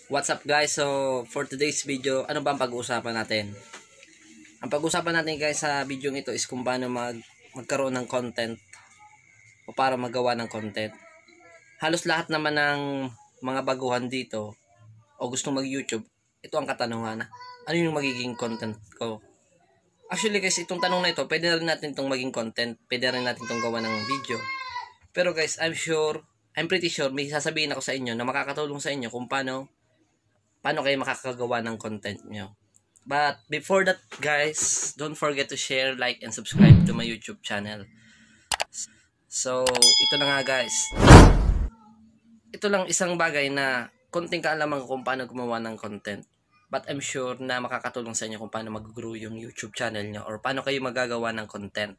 What's up guys? So for today's video, ano ba ang pag-uusapan natin? Ang pag-uusapan natin guys sa video ito is kung paano magkaroon ng content o para magawa ng content. Halos lahat naman ng mga baguhan dito o gustong mag-YouTube, ito ang katanungan. Ano yung magiging content ko? Actually guys, itong tanong na ito, pwede na rin natin itong maging content. Pwede rin natin itong gawa ng video. Pero guys, I'm pretty sure may sasabihin ako sa inyo na makakatulong sa inyo kung paano kayo makakagawa ng content nyo. But before that guys, don't forget to share, like, and subscribe to my YouTube channel. So, ito na nga guys. Ito lang isang bagay na konting kaalaman ko kung paano gumawa ng content. But I'm sure na makakatulong sa inyo kung paano mag-grow yung YouTube channel nyo or paano kayo magagawa ng content.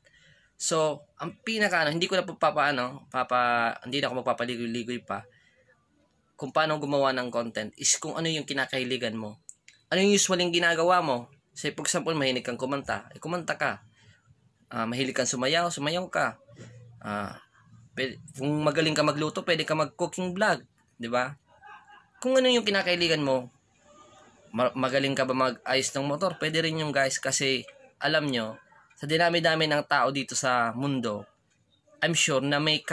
So, ang pinaka hindi ko na hindi na ako magpapaligoy-ligoy pa kung paano gumawa ng content is kung ano yung kinakahiligan mo. Ano yung usually ginagawa mo? Say, for example, mahilig kang kumanta. Kumanta ka. Mahilig kang sumayaw ka. Kung magaling ka magluto, pwede ka mag-cooking vlog. Diba? Kung ano yung kinakahiligan mo, magaling ka ba mag-ayos ng motor? Pwede rin yung guys kasi alam nyo, sa dinami-dami ng tao dito sa mundo, I'm sure na may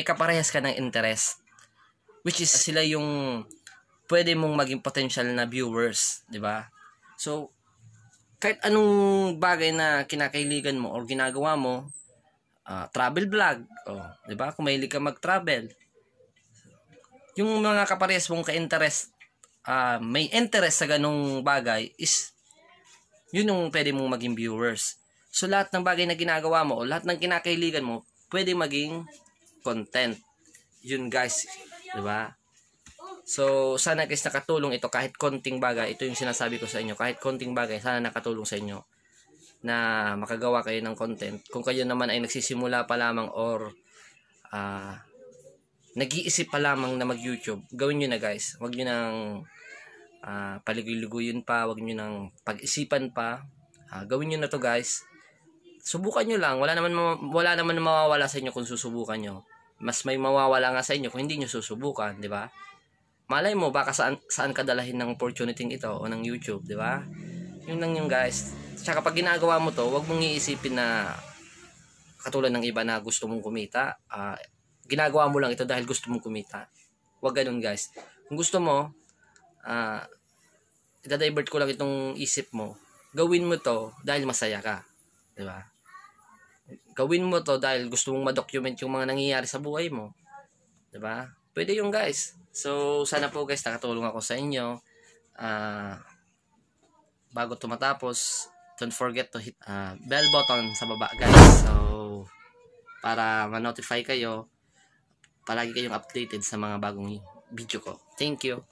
kaparehas ka ng interest. Which is sila yung pwede mong maging potential na viewers, 'di ba? So kahit anong bagay na kinakahiligan mo or ginagawa mo, travel vlog, 'di ba? Kung mahilig ka mag-travel, yung mga kaparehas mong ka-interest, may interest sa ganung bagay is yun yung pwede mong maging viewers. So lahat ng bagay na ginagawa mo o lahat ng kinakahiligan mo, pwede maging content. Yun guys, 'di ba? So sana guys nakatulong ito kahit konting bagay. Ito yung sinasabi ko sa inyo, kahit konting bagay sana nakatulong sa inyo na makagawa kayo ng content. Kung kayo naman ay nagsisimula pa lamang or nag-iisip pa lamang na mag-YouTube, gawin niyo na guys. Huwag niyo nang paligoy-ligoyin pa, huwag niyo nang pag-isipan pa. Gawin niyo na to guys. Subukan niyo lang. Wala naman mawawala sa inyo kung susubukan niyo. Mas may mawawala nga sa inyo kung hindi nyo susubukan, di ba? Malay mo, baka saan ka dalahin ng opportunity ito o ng YouTube, di ba? Yun lang yung guys. Tsaka pag ginagawa mo to, huwag mong iisipin na katulad ng iba na gusto mong kumita. Ginagawa mo lang ito dahil gusto mong kumita. Huwag ganun guys. Kung gusto mo, i-divert ko lang itong isip mo. Gawin mo to dahil masaya ka, di ba? Gawin mo to dahil gusto mong ma-document yung mga nangyayari sa buhay mo. 'Di ba? Pwede yung guys. So, sana po guys nakatulong ako sa inyo. Bago tumatapos, don't forget to hit bell button sa baba guys. So, para ma-notify kayo, palagi kayong updated sa mga bagong video ko. Thank you.